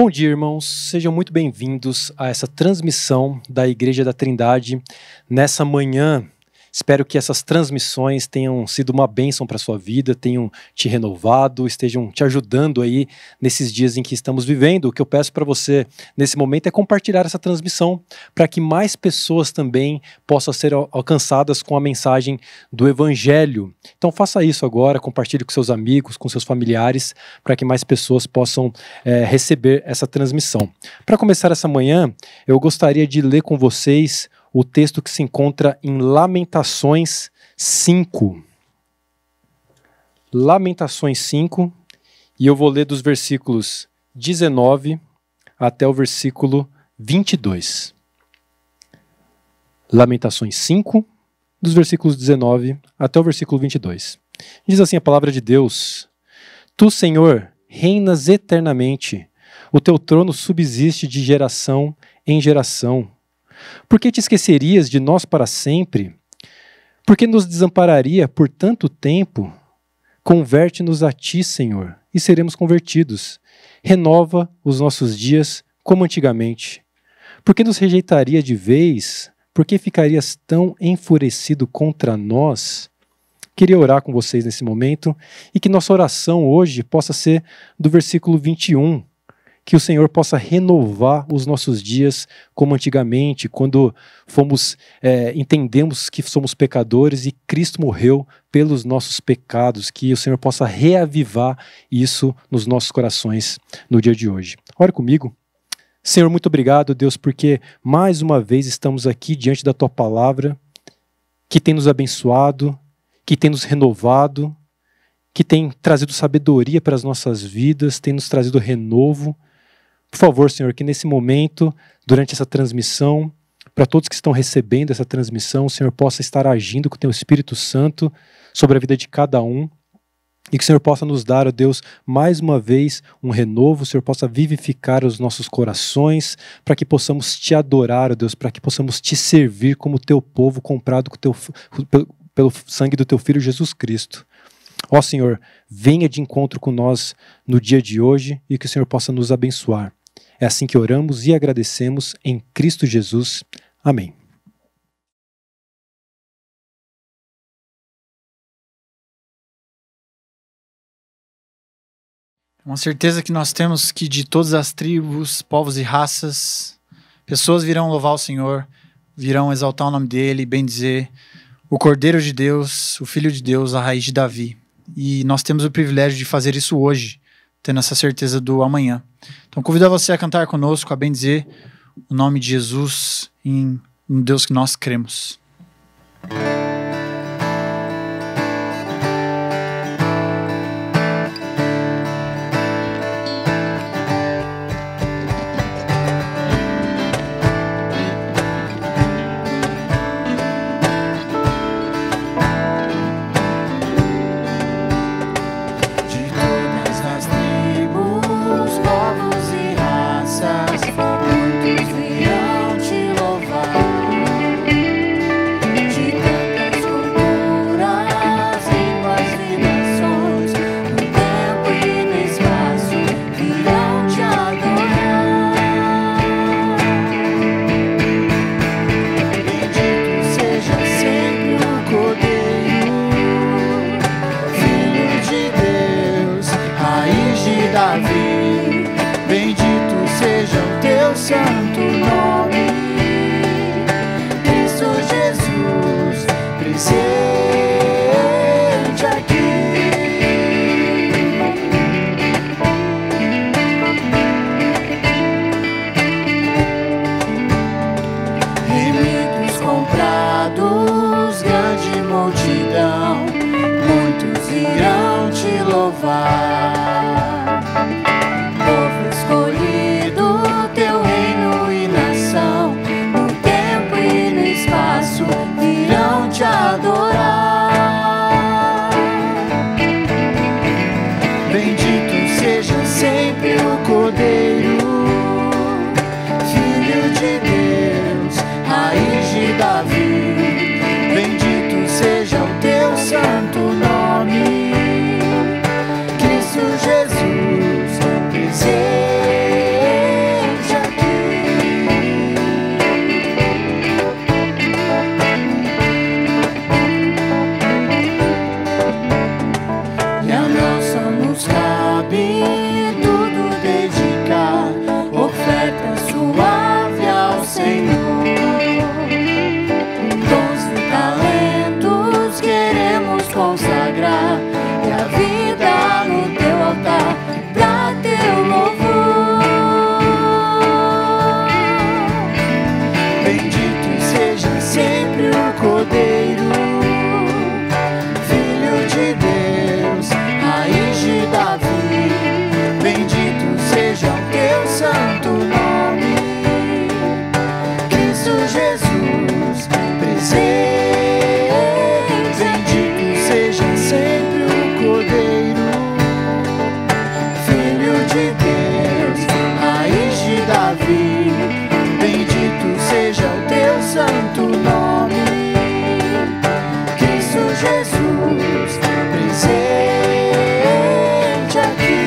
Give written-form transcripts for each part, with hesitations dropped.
Bom dia, irmãos. Sejam muito bem-vindos a essa transmissão da Igreja da Trindade nessa manhã. Espero que essas transmissões tenham sido uma bênção para a sua vida, tenham te renovado, estejam te ajudando aí nesses dias em que estamos vivendo. O que eu peço para você nesse momento é compartilhar essa transmissão para que mais pessoas também possam ser alcançadas com a mensagem do Evangelho. Então faça isso agora, compartilhe com seus amigos, com seus familiares, para que mais pessoas possam receber essa transmissão. Para começar essa manhã, eu gostaria de ler com vocês o texto que se encontra em Lamentações 5. Lamentações 5, e eu vou ler dos versículos 19 até o versículo 22. Lamentações 5, dos versículos 19 até o versículo 22. Diz assim a palavra de Deus: Tu, Senhor, reinas eternamente, o teu trono subsiste de geração em geração. Por que te esquecerias de nós para sempre? Por que nos desampararia por tanto tempo? Converte-nos a ti, Senhor, e seremos convertidos. Renova os nossos dias como antigamente. Por que nos rejeitaria de vez? Por que ficarias tão enfurecido contra nós? Queria orar com vocês nesse momento e que nossa oração hoje possa ser do versículo 21. Que o Senhor possa renovar os nossos dias como antigamente, quando entendemos que somos pecadores e Cristo morreu pelos nossos pecados, que o Senhor possa reavivar isso nos nossos corações no dia de hoje. Ore comigo. Senhor, muito obrigado, Deus, porque mais uma vez estamos aqui diante da Tua palavra, que tem nos abençoado, que tem nos renovado, que tem trazido sabedoria para as nossas vidas, tem nos trazido renovo. Por favor, Senhor, que nesse momento, durante essa transmissão, para todos que estão recebendo essa transmissão, o Senhor possa estar agindo com o Teu Espírito Santo sobre a vida de cada um, e que o Senhor possa nos dar, ó Deus, mais uma vez um renovo, o Senhor possa vivificar os nossos corações, para que possamos Te adorar, ó Deus, para que possamos Te servir como Teu povo comprado pelo sangue do Teu Filho Jesus Cristo. Ó Senhor, venha de encontro com nós no dia de hoje e que o Senhor possa nos abençoar. É assim que oramos e agradecemos em Cristo Jesus. Amém. Uma certeza que nós temos que de todas as tribos, povos e raças, pessoas virão louvar o Senhor, virão exaltar o nome dEle, bendizer o Cordeiro de Deus, o Filho de Deus, a raiz de Davi. E nós temos o privilégio de fazer isso hoje, tendo essa certeza do amanhã. Então convido a você a cantar conosco, a bendizer o nome de Jesus no Deus que nós cremos. Muitos virão te louvar. Jesus, presente aqui.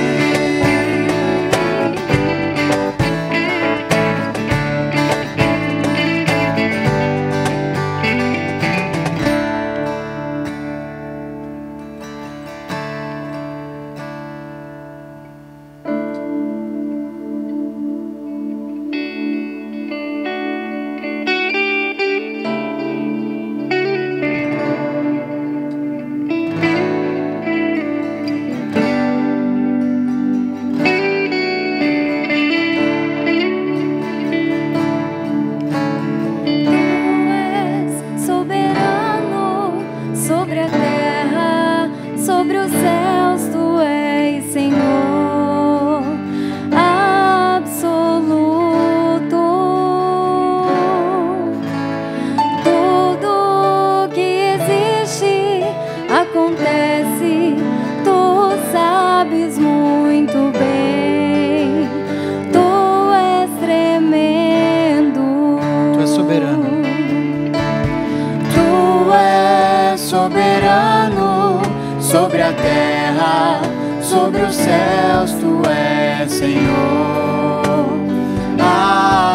Sobre a terra, sobre os céus, tu és Senhor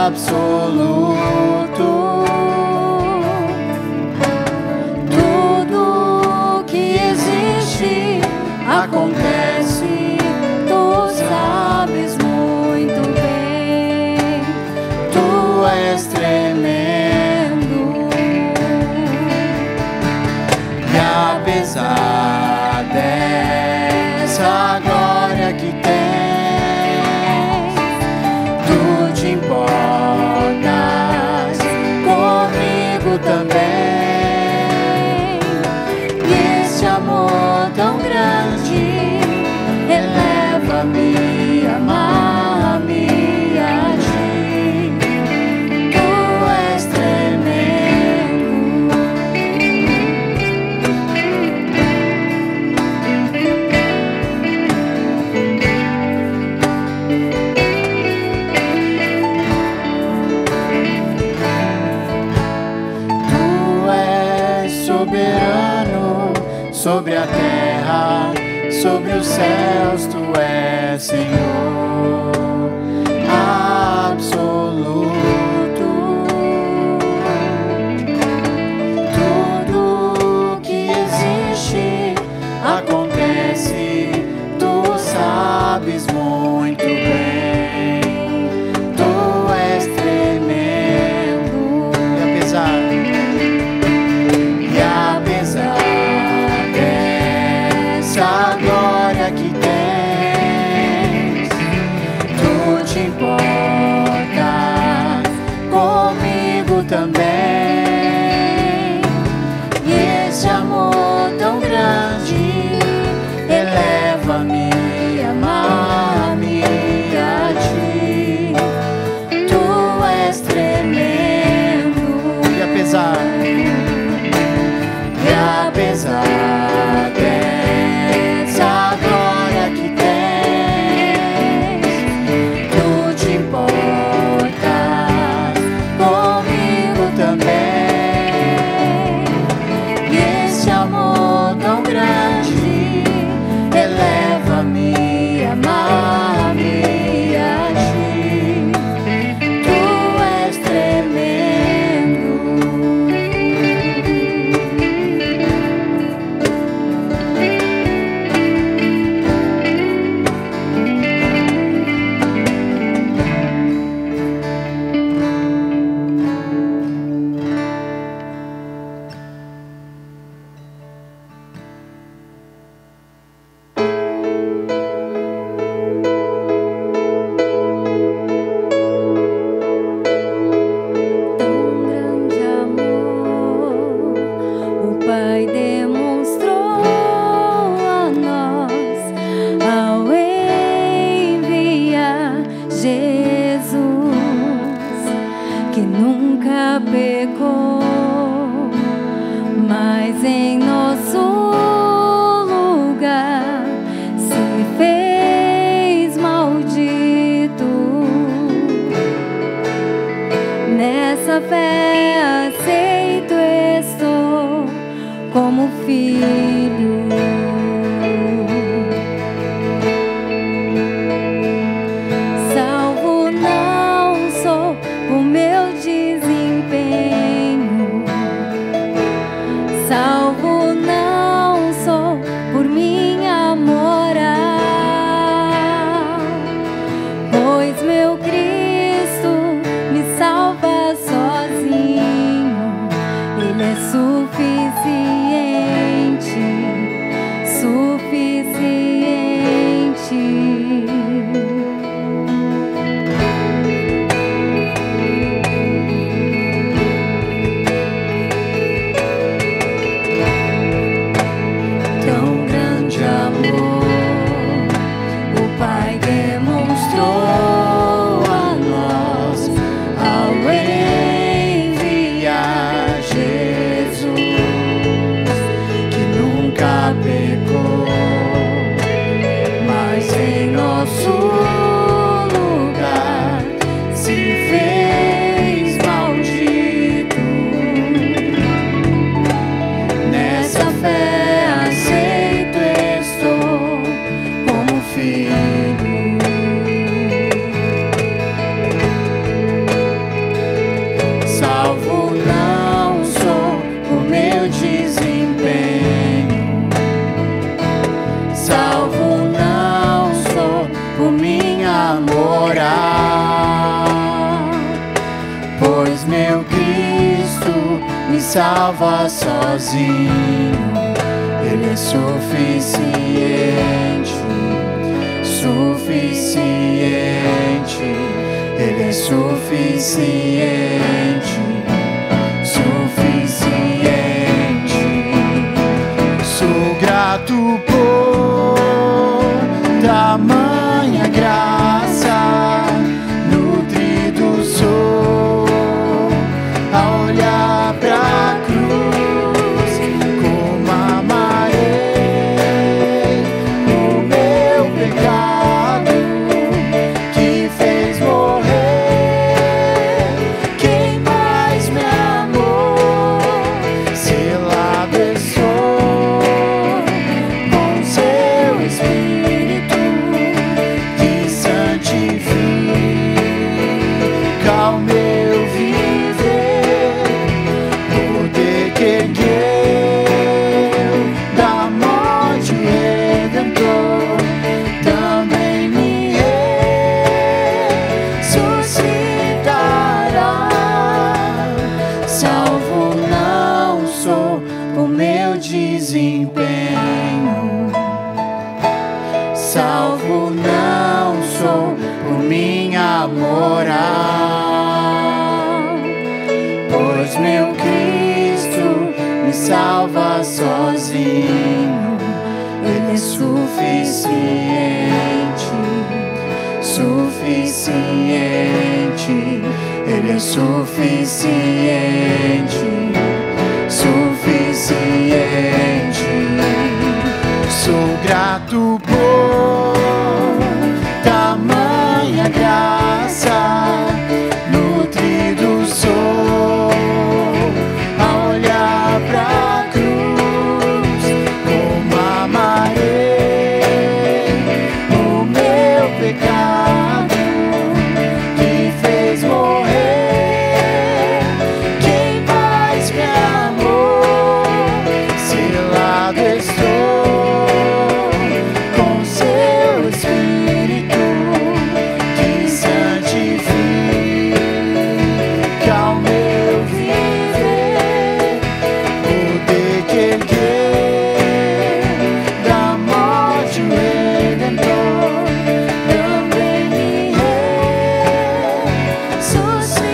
absoluto. Tudo que existe acontece, tu sabes muito bem, tu és tremendo. E apesar dessa glória que tens, tu te importas comigo também. E esse amor tão grande eleva-me, amar-me a ti. Tu és tremendo. Soberano sobre a terra, sobre os céus, tu és Senhor absoluto. Tudo que existe acontece, tu sabes muito bem, tu és tremendo. E apesar dessa glória que tens, tu te importas comigo também. E esse amor tão grande eleva-me, amar-me a ti. Tu és tremendo. E apesar dessa glória que tens, tu te importas comigo também. E esse amor tão grande eleva-me, amar-me a ti. Tu és tremendo. Salvo não sou o meu desempenho, salvo não sou por minha moral, pois meu Cristo me salva sozinho, Ele é suficiente, suficiente. Tão grande amor o Pai demonstrou a nós ao enviar Jesus, que nunca pecou, mas em nosso lugar se fez maldito. Nessa fé aceito estou como filho. Salvo não sou o meu desempenho, salvo não sou por minha moral, pois meu Cristo me salva sozinho, Ele é suficiente, suficiente, Ele é suficiente, suficiente. Sou grato por tamanha graça, nutrido sou a olhar pra cruz, como amarei o meu pecado, que fez morrer quem mais me amou. Selado estou com seu Espírito, que santifica o meu viver, poder que ergueu da morte o Redentor, também me ressuscitará. Salvo não sou o meu desempenho, salvo não sou por minha moral, pois meu Cristo me salva sozinho, Ele é suficiente, suficiente, Ele é suficiente, suficiente. Sou grato por tamanha graça, nutrido sou a olhar pra cruz, como amarei o meu pecado, que fez morrer quem mais me amou. Selado estou com seu Espírito, que santifica o meu viver, poder que ergueu da morte o Redentor, também me ressuscitará.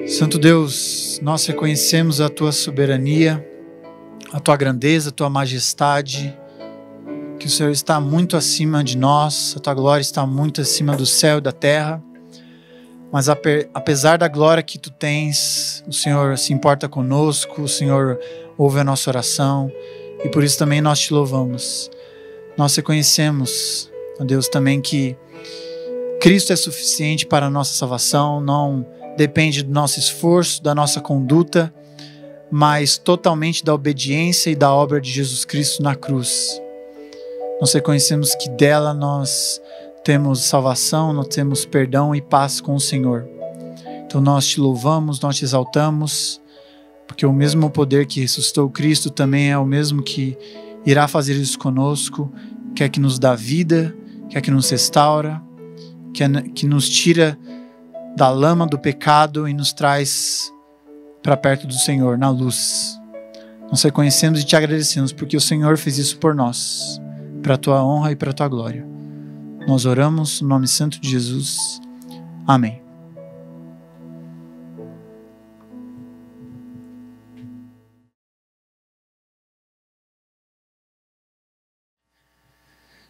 Santo Deus, nós reconhecemos a Tua soberania, a Tua grandeza, a Tua majestade, que o Senhor está muito acima de nós, a Tua glória está muito acima do céu e da terra. Mas apesar da glória que tu tens, o Senhor se importa conosco, o Senhor ouve a nossa oração, e por isso também nós te louvamos. Nós reconhecemos, ó Deus, também que Cristo é suficiente para a nossa salvação, não depende do nosso esforço, da nossa conduta, mas totalmente da obediência e da obra de Jesus Cristo na cruz. Nós reconhecemos que dela nós temos salvação, nós temos perdão e paz com o Senhor. Então nós te louvamos, nós te exaltamos, porque o mesmo poder que ressuscitou Cristo também é o mesmo que irá fazer isso conosco, quer que nos dá vida, quer que nos restaura, que nos tira da lama do pecado e nos traz para perto do Senhor, na luz. Nós reconhecemos e te agradecemos, porque o Senhor fez isso por nós, para a tua honra e para a tua glória. Nós oramos no nome santo de Jesus. Amém.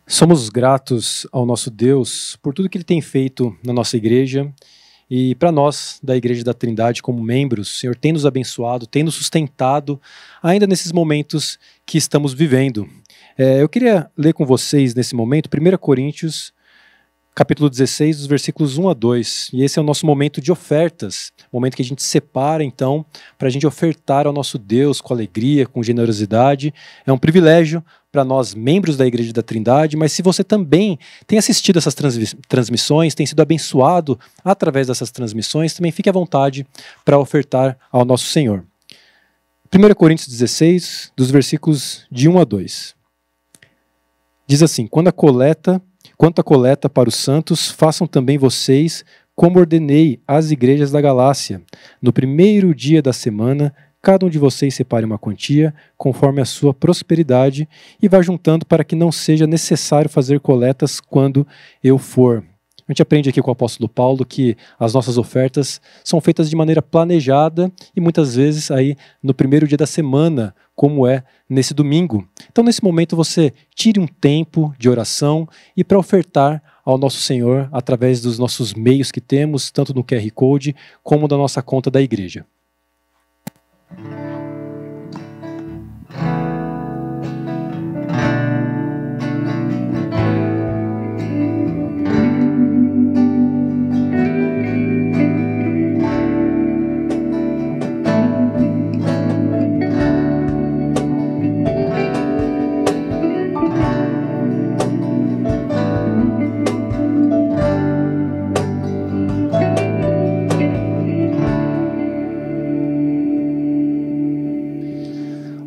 Somos gratos ao nosso Deus por tudo que Ele tem feito na nossa igreja e para nós da Igreja da Trindade como membros. O Senhor tem nos abençoado, tem nos sustentado ainda nesses momentos que estamos vivendo. Eu queria ler com vocês nesse momento 1 Coríntios, capítulo 16, dos versículos 1 a 2. E esse é o nosso momento de ofertas, momento que a gente separa, então, para a gente ofertar ao nosso Deus com alegria, com generosidade. É um privilégio para nós, membros da Igreja da Trindade, mas se você também tem assistido essas transmissões, tem sido abençoado através dessas transmissões, também fique à vontade para ofertar ao nosso Senhor. 1 Coríntios 16, dos versículos de 1 a 2. Diz assim: Quanto à coleta para os santos, façam também vocês como ordenei às igrejas da Galácia. No primeiro dia da semana, cada um de vocês separe uma quantia, conforme a sua prosperidade, e vá juntando para que não seja necessário fazer coletas quando eu for. A gente aprende aqui com o apóstolo Paulo que as nossas ofertas são feitas de maneira planejada e muitas vezes aí no primeiro dia da semana, como é nesse domingo. Então nesse momento você tire um tempo de oração e para ofertar ao nosso Senhor através dos nossos meios que temos, tanto no QR Code como da nossa conta da igreja.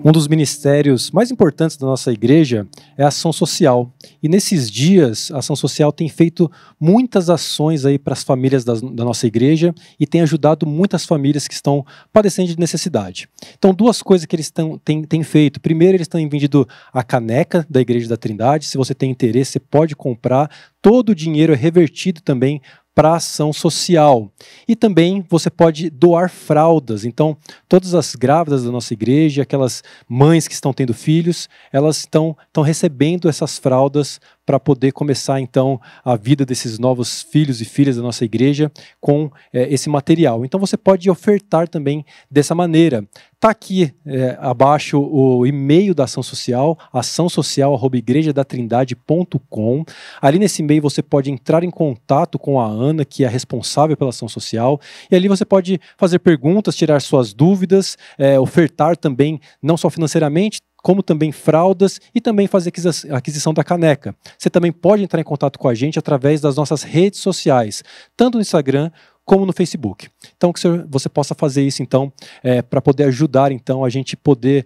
Um dos ministérios mais importantes da nossa igreja é a ação social. E nesses dias, a ação social tem feito muitas ações aí para as famílias da nossa igreja e tem ajudado muitas famílias que estão padecendo de necessidade. Então, duas coisas que eles têm feito. Primeiro, eles têm vendido a caneca da Igreja da Trindade. Se você tem interesse, você pode comprar. Todo o dinheiro é revertido também para a ação social. E também você pode doar fraldas. Então, todas as grávidas da nossa igreja, aquelas mães que estão tendo filhos, elas estão recebendo essas fraldas para poder começar, então, a vida desses novos filhos e filhas da nossa igreja com esse material. Então, você pode ofertar também dessa maneira. Está aqui abaixo o e-mail da Ação Social, açãosocial@igrejadatrindade.com. Ali nesse e-mail você pode entrar em contato com a Ana, que é a responsável pela Ação Social, e ali você pode fazer perguntas, tirar suas dúvidas, ofertar também, não só financeiramente, como também fraldas e também fazer a aquisição da caneca. Você também pode entrar em contato com a gente através das nossas redes sociais, tanto no Instagram como no Facebook. Então, que você possa fazer isso, então, para poder ajudar, então, a gente poder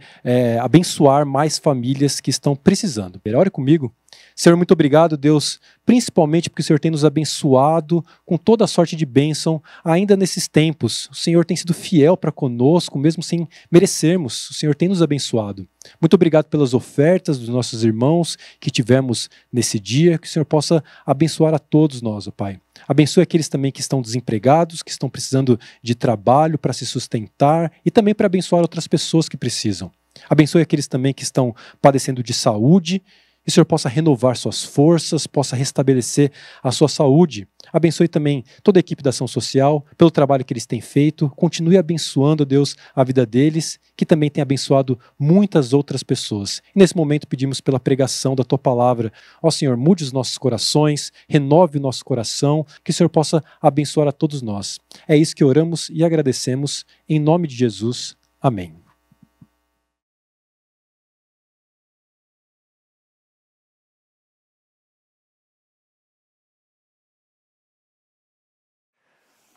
abençoar mais famílias que estão precisando. Ore comigo. Senhor, muito obrigado, Deus, principalmente porque o Senhor tem nos abençoado com toda a sorte de bênção, ainda nesses tempos. O Senhor tem sido fiel para conosco, mesmo sem merecermos. O Senhor tem nos abençoado. Muito obrigado pelas ofertas dos nossos irmãos que tivemos nesse dia, que o Senhor possa abençoar a todos nós, ó Pai. Abençoe aqueles também que estão desempregados, que estão precisando de trabalho para se sustentar e também para abençoar outras pessoas que precisam. Abençoe aqueles também que estão padecendo de saúde Que o Senhor possa renovar suas forças, possa restabelecer a sua saúde. Abençoe também toda a equipe da ação social, pelo trabalho que eles têm feito. Continue abençoando, Deus, a vida deles, que também tem abençoado muitas outras pessoas. E nesse momento pedimos pela pregação da Tua palavra. Ó Senhor, mude os nossos corações, renove o nosso coração, que o Senhor possa abençoar a todos nós. É isso que oramos e agradecemos, em nome de Jesus. Amém.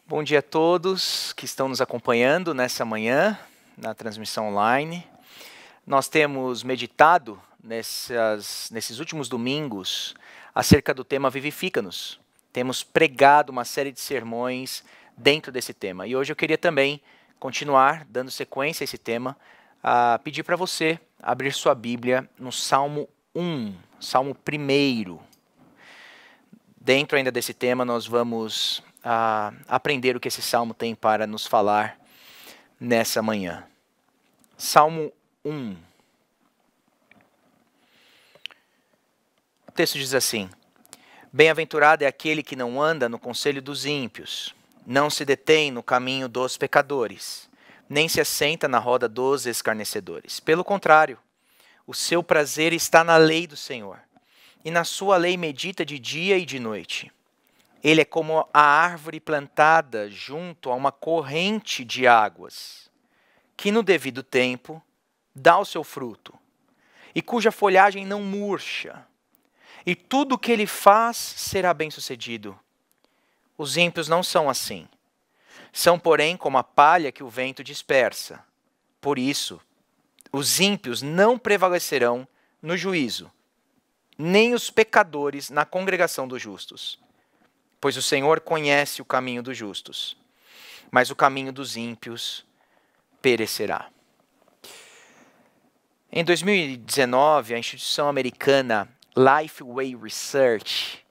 Bom dia a todos que estão nos acompanhando nessa manhã, na transmissão online. Nós temos meditado nesses últimos domingos acerca do tema Vivifica-nos. Temos pregado uma série de sermões dentro desse tema. E hoje eu queria também continuar dando sequência a esse tema, a pedir para você abrir sua Bíblia no Salmo 1, Salmo 1. Dentro ainda desse tema nós vamos aprender o que esse salmo tem para nos falar nessa manhã. Salmo 1. O texto diz assim: Bem-aventurado é aquele que não anda no conselho dos ímpios, não se detém no caminho dos pecadores, nem se assenta na roda dos escarnecedores. Pelo contrário, o seu prazer está na lei do Senhor, e na sua lei medita de dia e de noite. Ele é como a árvore plantada junto a uma corrente de águas, que no devido tempo dá o seu fruto, e cuja folhagem não murcha, e tudo o que ele faz será bem-sucedido. Os ímpios não são assim. São, porém, como a palha que o vento dispersa. Por isso, os ímpios não prevalecerão no juízo, nem os pecadores na congregação dos justos. Pois o Senhor conhece o caminho dos justos, mas o caminho dos ímpios perecerá. Em 2019, a instituição americana Lifeway Research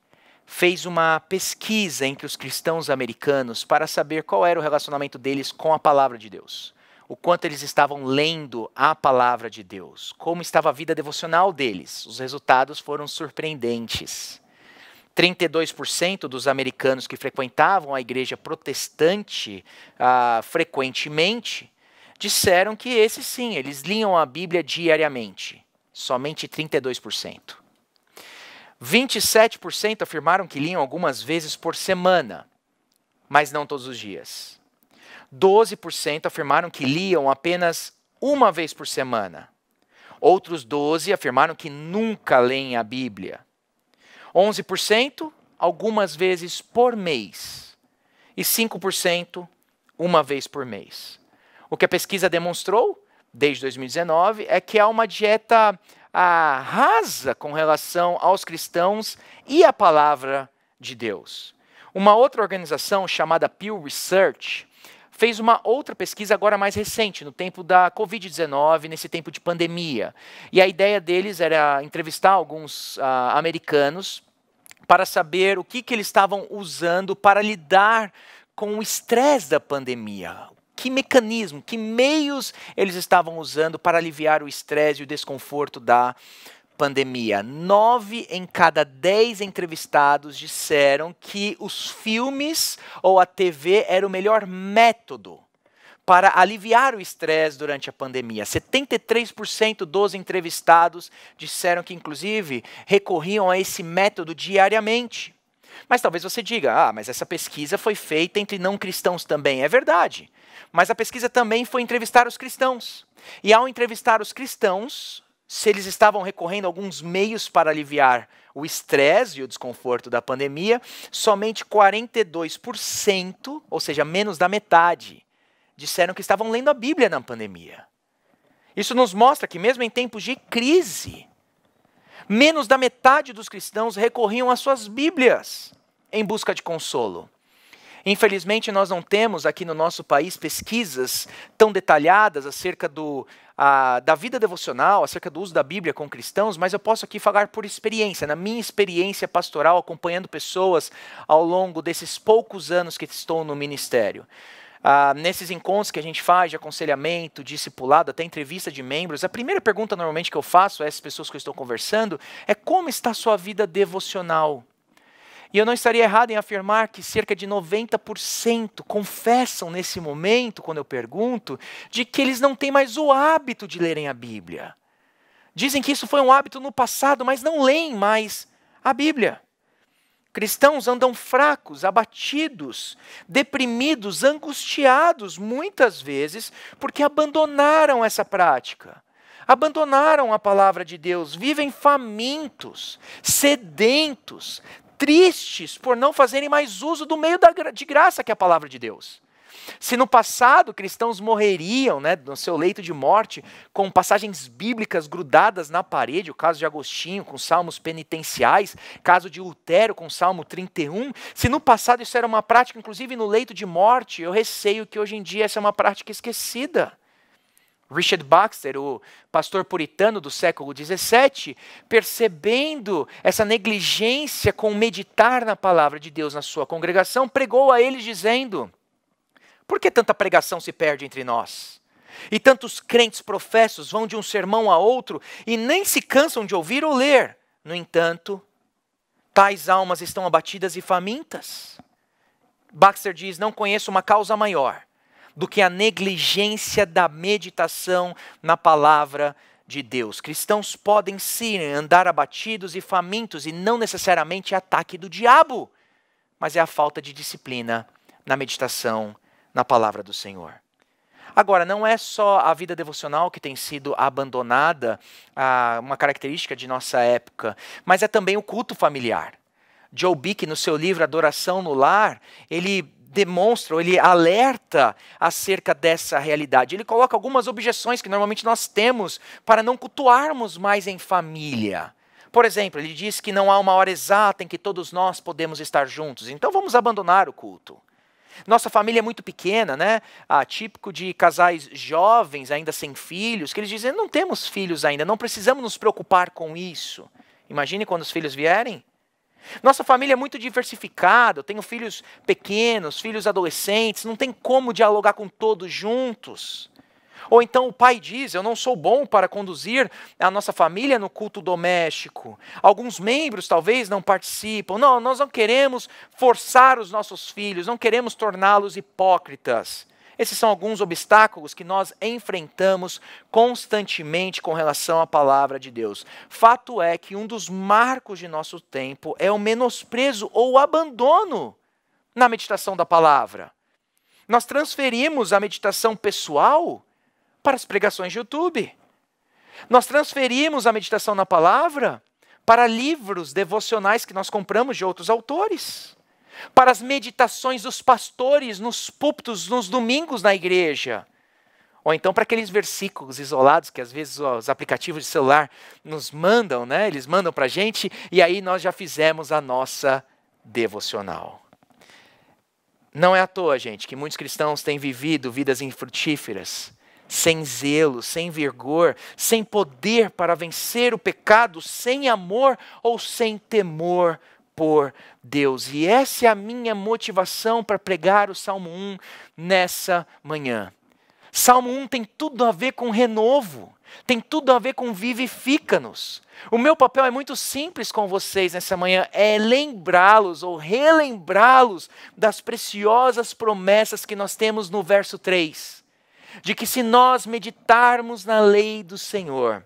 fez uma pesquisa entre os cristãos americanos para saber qual era o relacionamento deles com a palavra de Deus. O quanto eles estavam lendo a palavra de Deus, como estava a vida devocional deles. Os resultados foram surpreendentes. 32% dos americanos que frequentavam a igreja protestante frequentemente disseram que esses sim, eles liam a Bíblia diariamente. Somente 32%. 27% afirmaram que liam algumas vezes por semana, mas não todos os dias. 12% afirmaram que liam apenas uma vez por semana. Outros 12% afirmaram que nunca leem a Bíblia. 11% algumas vezes por mês. E 5% uma vez por mês. O que a pesquisa demonstrou, desde 2019, é que há uma dieta rasa com relação aos cristãos e à palavra de Deus. Uma outra organização chamada Pew Research fez uma outra pesquisa agora mais recente, no tempo da Covid-19, nesse tempo de pandemia. E a ideia deles era entrevistar alguns americanos para saber o que eles estavam usando para lidar com o estresse da pandemia. Que mecanismo, que meios eles estavam usando para aliviar o estresse e o desconforto da pandemia. 9 em cada 10 entrevistados disseram que os filmes ou a TV era o melhor método para aliviar o estresse durante a pandemia. 73% dos entrevistados disseram que, inclusive, recorriam a esse método diariamente. Mas talvez você diga, mas essa pesquisa foi feita entre não cristãos também. É verdade. Mas a pesquisa também foi entrevistar os cristãos. E ao entrevistar os cristãos, se eles estavam recorrendo a alguns meios para aliviar o estresse e o desconforto da pandemia, somente 42%, ou seja, menos da metade, disseram que estavam lendo a Bíblia na pandemia. Isso nos mostra que mesmo em tempos de crise, menos da metade dos cristãos recorriam às suas Bíblias em busca de consolo. Infelizmente, nós não temos aqui no nosso país pesquisas tão detalhadas acerca da vida devocional, acerca do uso da Bíblia com cristãos, mas eu posso aqui falar por experiência, na minha experiência pastoral, acompanhando pessoas ao longo desses poucos anos que estou no ministério. Nesses encontros que a gente faz de aconselhamento, discipulado, até entrevista de membros, a primeira pergunta normalmente que eu faço a essas pessoas que eu estou conversando é: como está a sua vida devocional? E eu não estaria errado em afirmar que cerca de 90% confessam nesse momento, quando eu pergunto, de que eles não têm mais o hábito de lerem a Bíblia. Dizem que isso foi um hábito no passado, mas não leem mais a Bíblia. Cristãos andam fracos, abatidos, deprimidos, angustiados, muitas vezes, porque abandonaram essa prática. Abandonaram a palavra de Deus, vivem famintos, sedentos, tristes por não fazerem mais uso do meio de graça que é a palavra de Deus. Se no passado cristãos morreriam, no seu leito de morte, com passagens bíblicas grudadas na parede, o caso de Agostinho com salmos penitenciais, caso de Lutero com Salmo 31, se no passado isso era uma prática, inclusive no leito de morte, eu receio que hoje em dia essa é uma prática esquecida. Richard Baxter, o pastor puritano do século XVII, percebendo essa negligência com meditar na palavra de Deus na sua congregação, pregou a eles dizendo: por que tanta pregação se perde entre nós? E tantos crentes professos vão de um sermão a outro e nem se cansam de ouvir ou ler. No entanto, tais almas estão abatidas e famintas. Baxter diz: não conheço uma causa maior do que a negligência da meditação na palavra de Deus. Cristãos podem sim andar abatidos e famintos, e não necessariamente ataque do diabo, mas é a falta de disciplina na meditação na palavra do Senhor. Agora, não é só a vida devocional que tem sido abandonada, uma característica de nossa época, mas é também o culto familiar. Joe Bick, no seu livro Adoração no Lar, ele demonstra, ele alerta acerca dessa realidade. Ele coloca algumas objeções que normalmente nós temos para não cultuarmos mais em família. Por exemplo, ele diz que não há uma hora exata em que todos nós podemos estar juntos, então vamos abandonar o culto. Nossa família é muito pequena, típico de casais jovens, ainda sem filhos, que eles dizem: não temos filhos ainda, não precisamos nos preocupar com isso. Imagine quando os filhos vierem. Nossa família é muito diversificada, eu tenho filhos pequenos, filhos adolescentes, não tem como dialogar com todos juntos. Ou então o pai diz: eu não sou bom para conduzir a nossa família no culto doméstico. Alguns membros talvez não participam. Não, nós não queremos forçar os nossos filhos, não queremos torná-los hipócritas. Esses são alguns obstáculos que nós enfrentamos constantemente com relação à palavra de Deus. Fato é que um dos marcos de nosso tempo é o menosprezo ou o abandono na meditação da palavra. Nós transferimos a meditação pessoal para as pregações de YouTube. Nós transferimos a meditação na palavra para livros devocionais que nós compramos de outros autores. Para as meditações dos pastores nos púlpitos, nos domingos na igreja. Ou então para aqueles versículos isolados que às vezes os aplicativos de celular nos mandam, eles mandam para a gente, e aí nós já fizemos a nossa devocional. Não é à toa, gente, que muitos cristãos têm vivido vidas infrutíferas, sem zelo, sem vigor, sem poder para vencer o pecado, sem amor ou sem temor por Deus. E essa é a minha motivação para pregar o Salmo 1 nessa manhã. Salmo 1 tem tudo a ver com renovo, tem tudo a ver com vivifica-nos. O meu papel é muito simples com vocês nessa manhã, é lembrá-los ou relembrá-los das preciosas promessas que nós temos no verso 3. De que se nós meditarmos na lei do Senhor,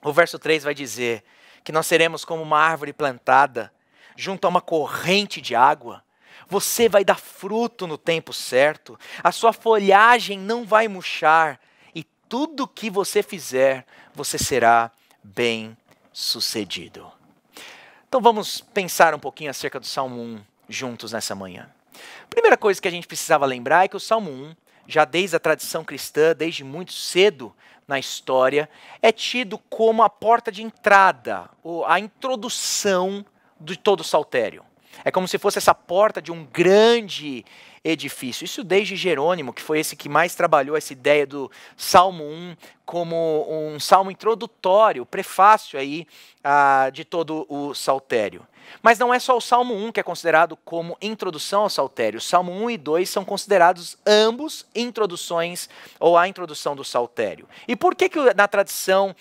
o verso 3 vai dizer que nós seremos como uma árvore plantada junto a uma corrente de água. Você vai dar fruto no tempo certo, a sua folhagem não vai murchar, e tudo que você fizer, você será bem sucedido. Então vamos pensar um pouquinho acerca do Salmo 1 juntos nessa manhã. A primeira coisa que a gente precisava lembrar é que o Salmo 1, já desde a tradição cristã, desde muito cedo na história, é tido como a porta de entrada, ou a introdução de todo o saltério. É como se fosse essa porta de um grande edifício. Isso desde Jerônimo, que foi esse que mais trabalhou essa ideia do Salmo 1 como um salmo introdutório, prefácio aí de todo o saltério. Mas não é só o Salmo 1 que é considerado como introdução ao saltério. O Salmo 1 e 2 são considerados ambos introduções ou a introdução do saltério. E por que na tradição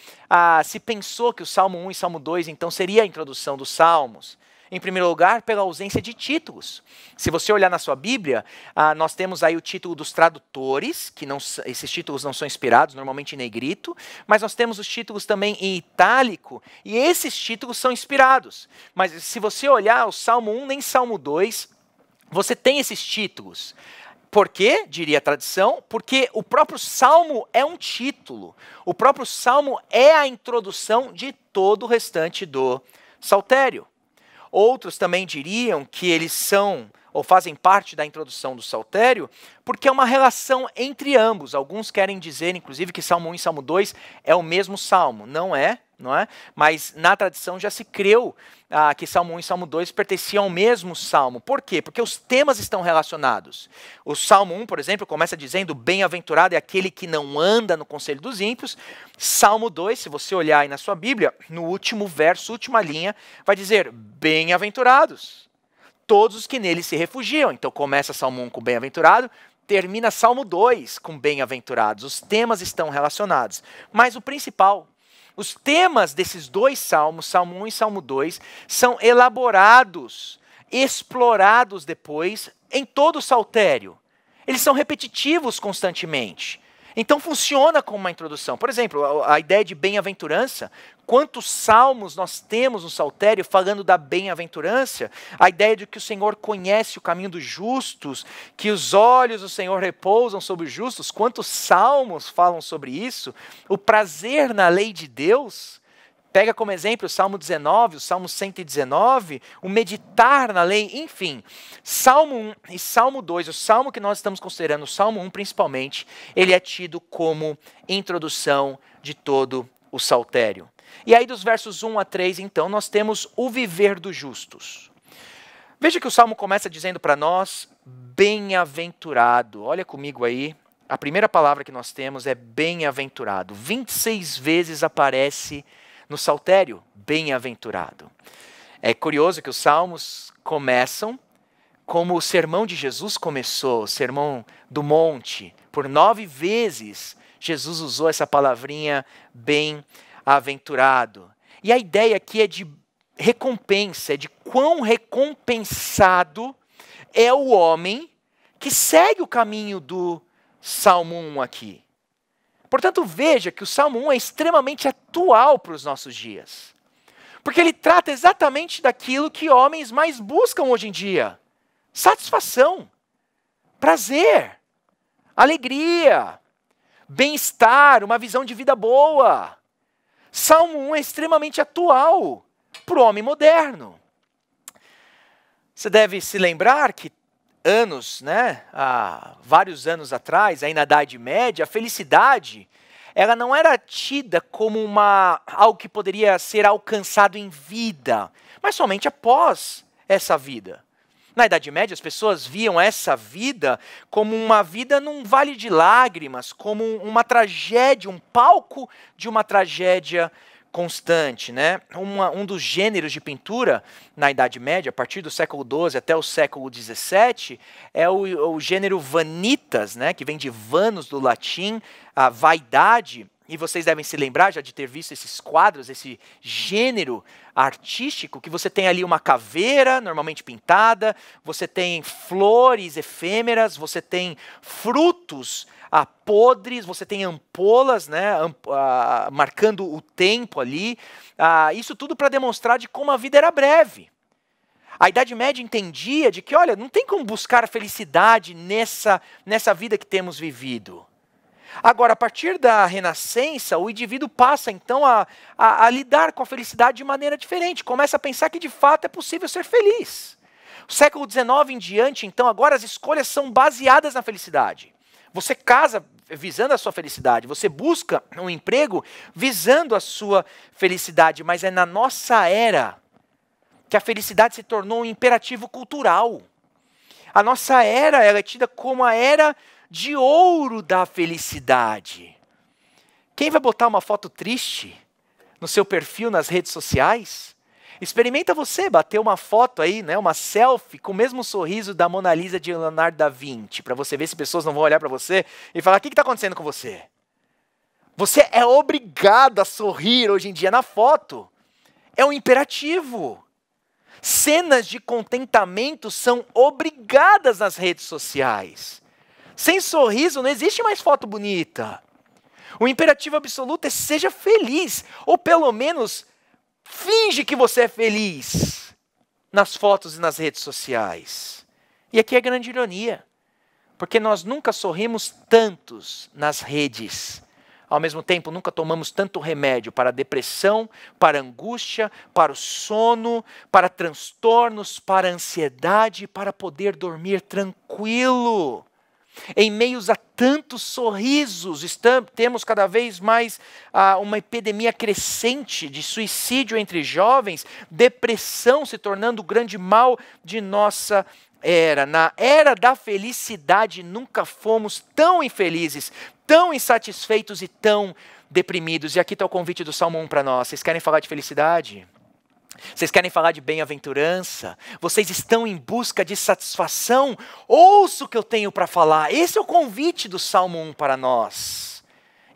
se pensou que o Salmo 1 e Salmo 2 então seria a introdução dos Salmos? Em primeiro lugar, pela ausência de títulos. Se você olhar na sua Bíblia, nós temos aí o título dos tradutores, que esses títulos não são inspirados, normalmente em negrito, mas nós temos os títulos também em itálico, e esses títulos são inspirados. Mas se você olhar o Salmo 1 nem Salmo 2, você tem esses títulos. Por quê, diria a tradição? Porque o próprio Salmo é um título. O próprio Salmo é a introdução de todo o restante do saltério. Outros também diriam que eles são ou fazem parte da introdução do saltério, porque é uma relação entre ambos. Alguns querem dizer, inclusive, que Salmo 1 e Salmo 2 é o mesmo salmo. Não é? Mas na tradição já se creu que Salmo 1 e Salmo 2 pertenciam ao mesmo salmo. Por quê? Porque os temas estão relacionados. O Salmo 1, por exemplo, começa dizendo: bem-aventurado é aquele que não anda no conselho dos ímpios. Salmo 2, se você olhar aí na sua Bíblia, no último verso, última linha, vai dizer: bem-aventurados todos os que nele se refugiam. Então começa Salmo 1 com bem-aventurado, termina Salmo 2 com bem-aventurados. Os temas estão relacionados. Mas o principal, os temas desses dois salmos, Salmo 1 e Salmo 2, são elaborados, explorados depois em todo o saltério. Eles são repetitivos constantemente. Então funciona como uma introdução. Por exemplo, a ideia de bem-aventurança. Quantos salmos nós temos no saltério falando da bem-aventurança? A ideia de que o Senhor conhece o caminho dos justos, que os olhos do Senhor repousam sobre os justos. Quantos salmos falam sobre isso? O prazer na lei de Deus. Pega como exemplo o Salmo 19, o Salmo 119, o meditar na lei, enfim. Salmo 1 e Salmo 2, o salmo que nós estamos considerando, o Salmo 1 principalmente, ele é tido como introdução de todo o saltério. E aí dos versos 1 a 3, então, nós temos o viver dos justos. Veja que o Salmo começa dizendo para nós, bem-aventurado. Olha comigo aí, a primeira palavra que nós temos é bem-aventurado. 26 vezes aparece no saltério, bem-aventurado. É curioso que os salmos começam como o sermão de Jesus começou, o sermão do monte. Por 9 vezes, Jesus usou essa palavrinha bem-aventurado. E a ideia aqui é de recompensa, é de quão recompensado é o homem que segue o caminho do Salmo 1 aqui. Portanto, veja que o Salmo 1 é extremamente atual para os nossos dias. Porque ele trata exatamente daquilo que homens mais buscam hoje em dia. Satisfação, prazer, alegria, bem-estar, uma visão de vida boa. Salmo 1 é extremamente atual para o homem moderno. Você deve se lembrar que há vários anos atrás, aí na Idade Média, a felicidade, ela não era tida como algo que poderia ser alcançado em vida, mas somente após essa vida. Na Idade Média, as pessoas viam essa vida como uma vida num vale de lágrimas, como uma tragédia, um palco de uma tragédia constante, né? Um dos gêneros de pintura na Idade Média, a partir do século XII até o século XVII, é o gênero vanitas, né? Que vem de vanus do latim, a vaidade. E vocês devem se lembrar já de ter visto esses quadros, esse gênero artístico, que você tem ali uma caveira, normalmente pintada, você tem flores efêmeras, você tem frutos podres, você tem ampolas, né, marcando o tempo ali. Isso tudo para demonstrar de como a vida era breve. A Idade Média entendia de que, olha, não tem como buscar a felicidade nessa vida que temos vivido. Agora, a partir da Renascença, o indivíduo passa, então, a lidar com a felicidade de maneira diferente. Começa a pensar que, de fato, é possível ser feliz. O século XIX em diante, então, agora as escolhas são baseadas na felicidade. Você casa visando a sua felicidade, você busca um emprego visando a sua felicidade, mas é na nossa era que a felicidade se tornou um imperativo cultural. A nossa era ela é tida como a era de ouro da felicidade. Quem vai botar uma foto triste no seu perfil nas redes sociais? Experimenta você bater uma foto aí, né, uma selfie com o mesmo sorriso da Mona Lisa de Leonardo da Vinci, para você ver se pessoas não vão olhar para você e falar: o que está acontecendo com você? Você é obrigado a sorrir hoje em dia na foto. É um imperativo. Cenas de contentamento são obrigadas nas redes sociais. Sem sorriso não existe mais foto bonita. O imperativo absoluto é: seja feliz, ou pelo menos finge que você é feliz nas fotos e nas redes sociais. E aqui é a grande ironia, porque nós nunca sorrimos tantos nas redes. Ao mesmo tempo, nunca tomamos tanto remédio para a depressão, para a angústia, para o sono, para transtornos, para a ansiedade, para poder dormir tranquilo. Em meios a tantos sorrisos, temos cada vez mais uma epidemia crescente de suicídio entre jovens, depressão se tornando o grande mal de nossa era. Na era da felicidade, nunca fomos tão infelizes, tão insatisfeitos e tão deprimidos. E aqui está o convite do Salmo 1 para nós. Vocês querem falar de felicidade? Vocês querem falar de bem-aventurança? Vocês estão em busca de satisfação? Ouça o que eu tenho para falar. Esse é o convite do Salmo 1 para nós.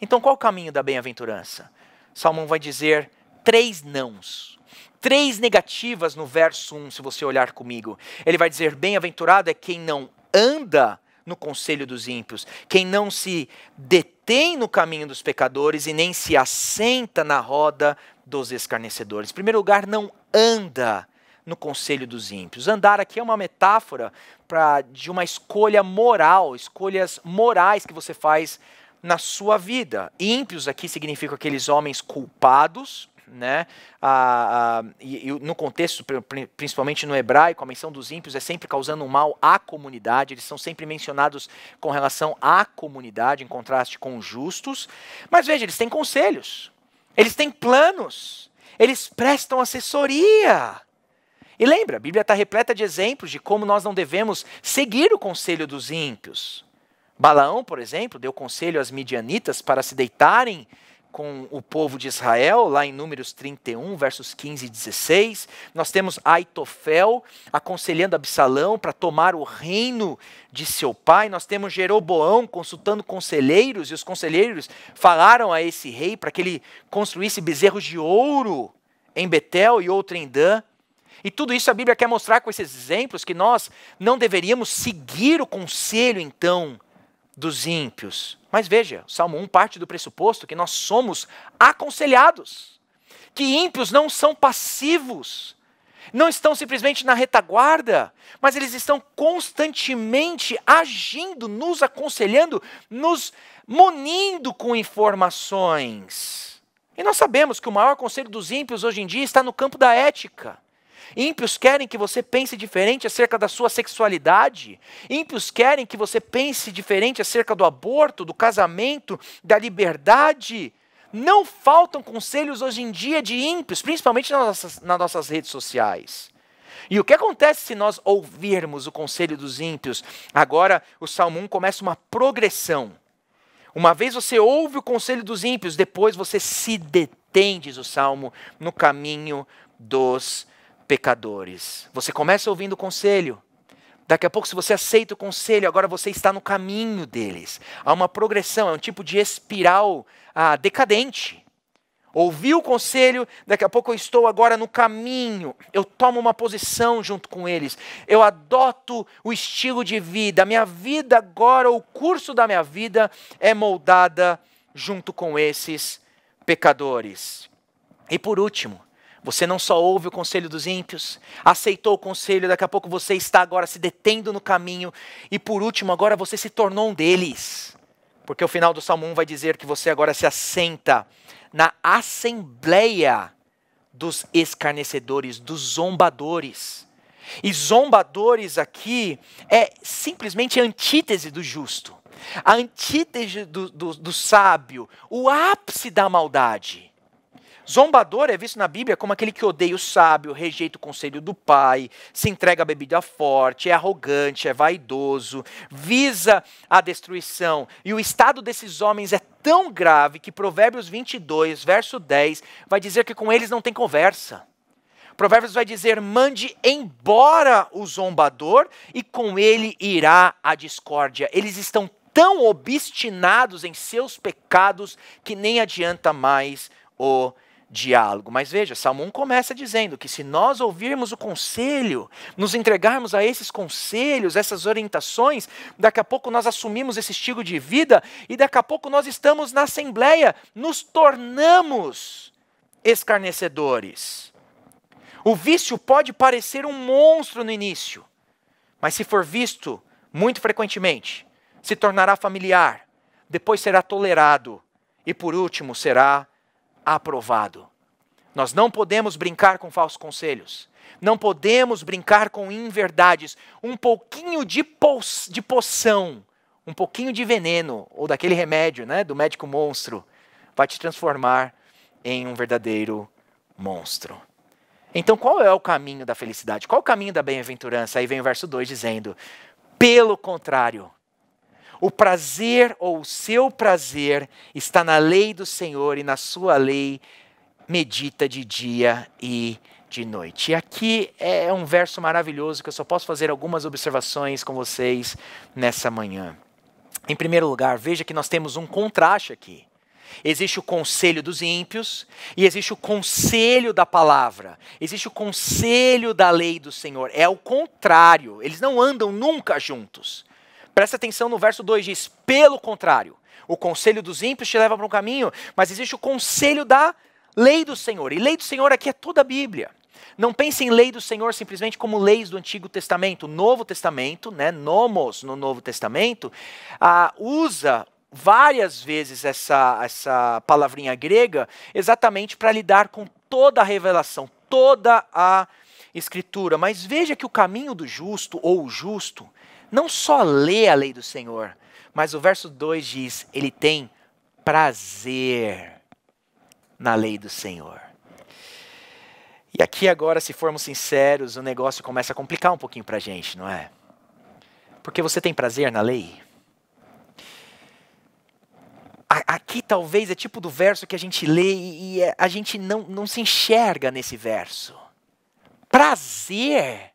Então, qual o caminho da bem-aventurança? Salmo 1 vai dizer 3 nãos. 3 negativas no verso 1, se você olhar comigo. Ele vai dizer: bem-aventurado é quem não anda no conselho dos ímpios, quem não se detém no caminho dos pecadores e nem se assenta na roda dos escarnecedores. Em primeiro lugar, não anda no conselho dos ímpios. Andar aqui é uma metáfora de uma escolha moral, escolhas morais que você faz na sua vida. Ímpios aqui significam aqueles homens culpados, né? E no contexto, principalmente no hebraico, a menção dos ímpios é sempre causando um mal à comunidade. Eles são sempre mencionados com relação à comunidade, em contraste com os justos. Mas veja, eles têm conselhos, eles têm planos, eles prestam assessoria. E lembra, a Bíblia está repleta de exemplos de como nós não devemos seguir o conselho dos ímpios. Balaão, por exemplo, deu conselho às midianitas para se deitarem com o povo de Israel, lá em Números 31, versos 15 e 16. Nós temos Aitofel aconselhando Absalão para tomar o reino de seu pai. Nós temos Jeroboão consultando conselheiros, e os conselheiros falaram a esse rei para que ele construísse bezerros de ouro em Betel e outro em Dan. E tudo isso a Bíblia quer mostrar com esses exemplos que nós não deveríamos seguir o conselho, então, dos ímpios. Mas veja, o Salmo 1 parte do pressuposto que nós somos aconselhados, que ímpios não são passivos, não estão simplesmente na retaguarda, mas eles estão constantemente agindo, nos aconselhando, nos munindo com informações. E nós sabemos que o maior conselho dos ímpios hoje em dia está no campo da ética. Ímpios querem que você pense diferente acerca da sua sexualidade. Ímpios querem que você pense diferente acerca do aborto, do casamento, da liberdade. Não faltam conselhos hoje em dia de ímpios, principalmente nas nossas redes sociais. E o que acontece se nós ouvirmos o conselho dos ímpios? Agora o Salmo 1 começa uma progressão. Uma vez você ouve o conselho dos ímpios, depois você se detém, diz o Salmo, no caminho dos pecadores. Você começa ouvindo o conselho. Daqui a pouco, se você aceita o conselho, agora você está no caminho deles. Há uma progressão, é um tipo de espiral decadente. Ouvi o conselho, daqui a pouco eu estou agora no caminho. Eu tomo uma posição junto com eles. Eu adoto o estilo de vida. A minha vida agora, o curso da minha vida é moldada junto com esses pecadores. E por último, você não só ouve o conselho dos ímpios, aceitou o conselho, daqui a pouco você está agora se detendo no caminho. E por último, agora você se tornou um deles. Porque o final do Salmo 1 vai dizer que você agora se assenta na assembleia dos escarnecedores, dos zombadores. E zombadores aqui é simplesmente a antítese do justo. A antítese do sábio, o ápice da maldade. Zombador é visto na Bíblia como aquele que odeia o sábio, rejeita o conselho do pai, se entrega à bebida forte, é arrogante, é vaidoso, visa a destruição. E o estado desses homens é tão grave que Provérbios 22, verso 10, vai dizer que com eles não tem conversa. Provérbios vai dizer: mande embora o zombador e com ele irá a discórdia. Eles estão tão obstinados em seus pecados que nem adianta mais o diálogo. Mas veja, Salmo 1 começa dizendo que se nós ouvirmos o conselho, nos entregarmos a esses conselhos, essas orientações, daqui a pouco nós assumimos esse estilo de vida e daqui a pouco nós estamos na assembleia, nos tornamos escarnecedores. O vício pode parecer um monstro no início, mas se for visto muito frequentemente, se tornará familiar, depois será tolerado e por último será aprovado. Nós não podemos brincar com falsos conselhos. Não podemos brincar com inverdades. Um pouquinho de poção, um pouquinho de veneno, ou daquele remédio, né, do médico monstro, vai te transformar em um verdadeiro monstro. Então qual é o caminho da felicidade? Qual é o caminho da bem-aventurança? Aí vem o verso 2 dizendo: pelo contrário, o prazer ou o seu prazer está na lei do Senhor e na sua lei medita de dia e de noite. E aqui é um verso maravilhoso que eu só posso fazer algumas observações com vocês nessa manhã. Em primeiro lugar, veja que nós temos um contraste aqui. Existe o conselho dos ímpios e existe o conselho da palavra. Existe o conselho da lei do Senhor. É o contrário, eles não andam nunca juntos. Presta atenção no verso 2, diz: pelo contrário, o conselho dos ímpios te leva para um caminho, mas existe o conselho da lei do Senhor. E lei do Senhor aqui é toda a Bíblia. Não pense em lei do Senhor simplesmente como leis do Antigo Testamento. O Novo Testamento, né, nomos no Novo Testamento, usa várias vezes essa palavrinha grega exatamente para lidar com toda a revelação, toda a Escritura. Mas veja que o caminho do justo, ou o justo, não só lê a lei do Senhor, mas o verso 2 diz: ele tem prazer na lei do Senhor. E aqui agora, se formos sinceros, o negócio começa a complicar um pouquinho para a gente, não é? Porque você tem prazer na lei? Aqui talvez é tipo do verso que a gente lê e a gente não se enxerga nesse verso. Prazer.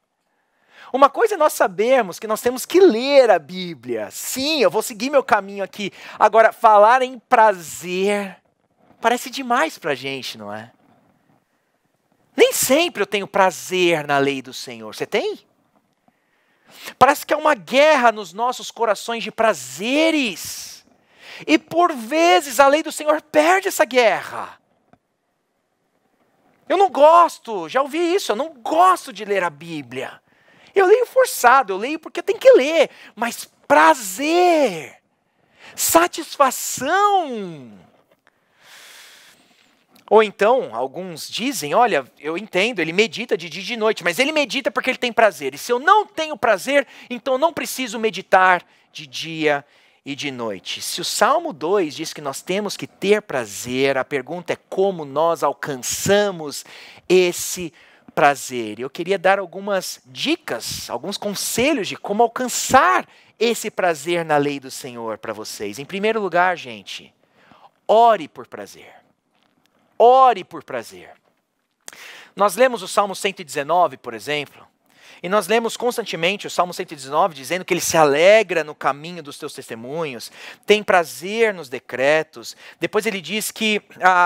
Uma coisa é nós sabermos que nós temos que ler a Bíblia. Sim, eu vou seguir meu caminho aqui. Agora, falar em prazer parece demais pra gente, não é? Nem sempre eu tenho prazer na lei do Senhor. Você tem? Parece que é uma guerra nos nossos corações de prazeres. E por vezes a lei do Senhor perde essa guerra. Eu não gosto, já ouvi isso, eu não gosto de ler a Bíblia. Eu leio forçado, eu leio porque tem que ler, mas prazer, satisfação. Ou então, alguns dizem: olha, eu entendo, ele medita de dia e de noite, mas ele medita porque ele tem prazer. E se eu não tenho prazer, então eu não preciso meditar de dia e de noite. Se o Salmo 2 diz que nós temos que ter prazer, a pergunta é como nós alcançamos esse prazer. Eu queria dar algumas dicas, alguns conselhos de como alcançar esse prazer na lei do Senhor para vocês. Em primeiro lugar, gente, ore por prazer. Ore por prazer. Nós lemos o Salmo 119, por exemplo, e nós lemos constantemente o Salmo 119 dizendo que ele se alegra no caminho dos teus testemunhos, tem prazer nos decretos. Depois ele diz que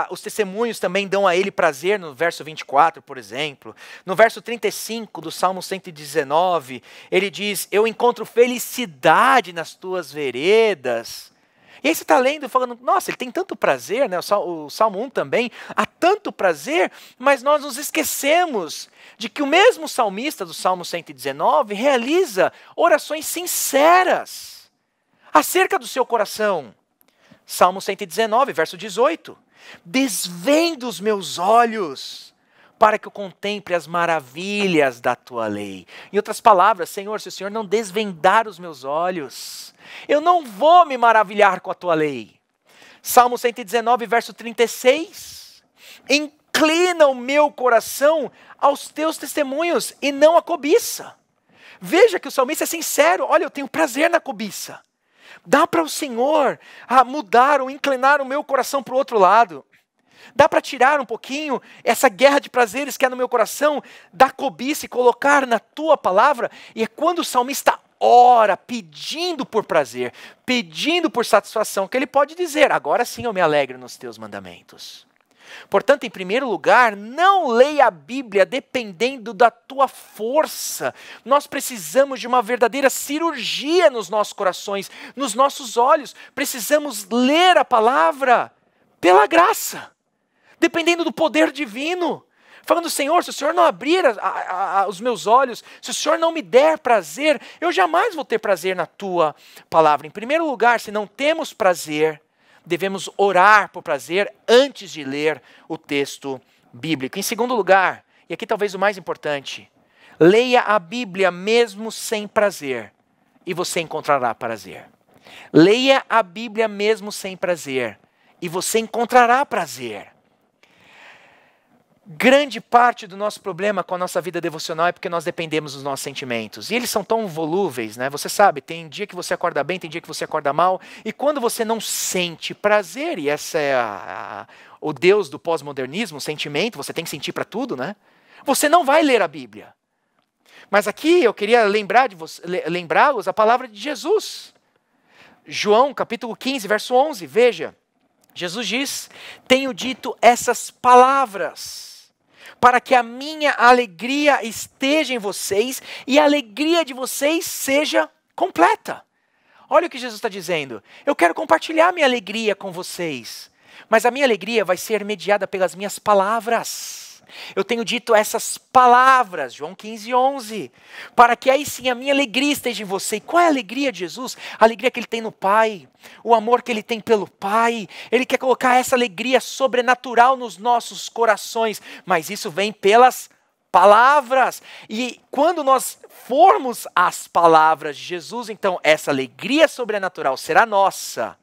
os testemunhos também dão a ele prazer, no verso 24, por exemplo. No verso 35 do Salmo 119, ele diz: eu encontro felicidade nas tuas veredas. E aí você está lendo e falando: nossa, ele tem tanto prazer, né? O Salmo 1 também, há tanto prazer, mas nós nos esquecemos de que o mesmo salmista do Salmo 119 realiza orações sinceras acerca do seu coração. Salmo 119, verso 18: desvenda os meus olhos para que eu contemple as maravilhas da tua lei. Em outras palavras, Senhor, se o Senhor não desvendar os meus olhos, eu não vou me maravilhar com a tua lei. Salmo 119, verso 36. Inclina o meu coração aos teus testemunhos e não a cobiça. Veja que o salmista é sincero. Olha, eu tenho prazer na cobiça. Dá para o Senhor mudar ou inclinar o meu coração para o outro lado. Dá para tirar um pouquinho essa guerra de prazeres que há no meu coração, da cobiça e colocar na tua palavra? E é quando o salmista ora, pedindo por prazer, pedindo por satisfação, que ele pode dizer: agora sim eu me alegro nos teus mandamentos. Portanto, em primeiro lugar, não leia a Bíblia dependendo da tua força. Nós precisamos de uma verdadeira cirurgia nos nossos corações, nos nossos olhos. Precisamos ler a palavra pela graça, dependendo do poder divino. Falando: Senhor, se o Senhor não abrir os meus olhos, se o Senhor não me der prazer, eu jamais vou ter prazer na tua palavra. Em primeiro lugar, se não temos prazer, devemos orar por prazer antes de ler o texto bíblico. Em segundo lugar, e aqui talvez o mais importante, leia a Bíblia mesmo sem prazer, e você encontrará prazer. Leia a Bíblia mesmo sem prazer, e você encontrará prazer. Grande parte do nosso problema com a nossa vida devocional é porque nós dependemos dos nossos sentimentos. E eles são tão volúveis, né? Você sabe, tem dia que você acorda bem, tem dia que você acorda mal. E quando você não sente prazer, e essa é o Deus do pós-modernismo, o sentimento, você tem que sentir para tudo, né? Você não vai ler a Bíblia. Mas aqui eu queria lembrá-los a palavra de Jesus. João, capítulo 15, verso 11, veja. Jesus diz: tenho dito essas palavras para que a minha alegria esteja em vocês e a alegria de vocês seja completa. Olha o que Jesus está dizendo. Eu quero compartilhar minha alegria com vocês, mas a minha alegria vai ser mediada pelas minhas palavras. Eu tenho dito essas palavras, João 15, 11, para que aí sim a minha alegria esteja em você. E qual é a alegria de Jesus? A alegria que ele tem no Pai, o amor que ele tem pelo Pai. Ele quer colocar essa alegria sobrenatural nos nossos corações, mas isso vem pelas palavras. E quando nós formos às palavras de Jesus, então essa alegria sobrenatural será nossa.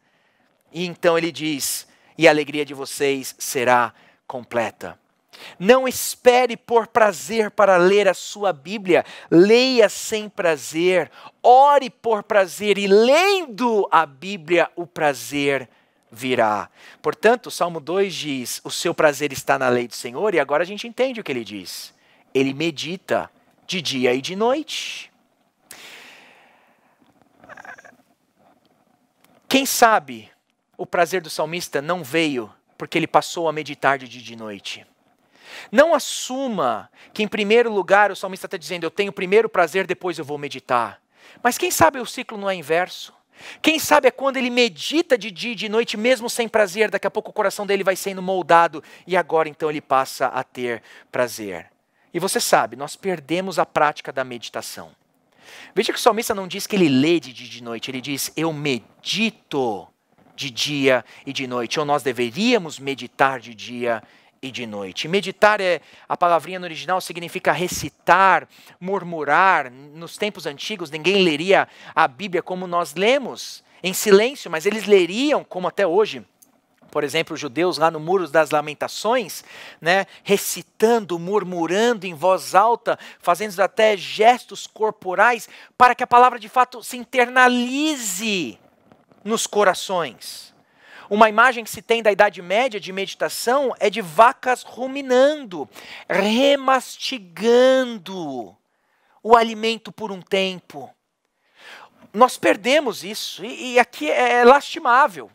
E então ele diz: e a alegria de vocês será completa. Não espere por prazer para ler a sua Bíblia, leia sem prazer, ore por prazer e lendo a Bíblia o prazer virá. Portanto, o Salmo 2 diz: o seu prazer está na lei do Senhor, e agora a gente entende o que ele diz. Ele medita de dia e de noite. Quem sabe o prazer do salmista não veio porque ele passou a meditar de dia e de noite. Não assuma que em primeiro lugar o salmista está dizendo: eu tenho primeiro prazer, depois eu vou meditar. Mas quem sabe o ciclo não é inverso? Quem sabe é quando ele medita de dia e de noite, mesmo sem prazer, daqui a pouco o coração dele vai sendo moldado e agora então ele passa a ter prazer. E você sabe, nós perdemos a prática da meditação. Veja que o salmista não diz que ele lê de dia e de noite, ele diz: eu medito de dia e de noite. Ou nós deveríamos meditar de dia e de noite. Meditar, a palavrinha no original significa recitar, murmurar. Nos tempos antigos ninguém leria a Bíblia como nós lemos, em silêncio, mas eles leriam como até hoje. Por exemplo, os judeus lá no Muro das Lamentações, né, recitando, murmurando em voz alta, fazendo até gestos corporais, para que a palavra de fato se internalize nos corações. Uma imagem que se tem da Idade Média de meditação é de vacas ruminando, remastigando o alimento por um tempo. Nós perdemos isso, e aqui é lastimável,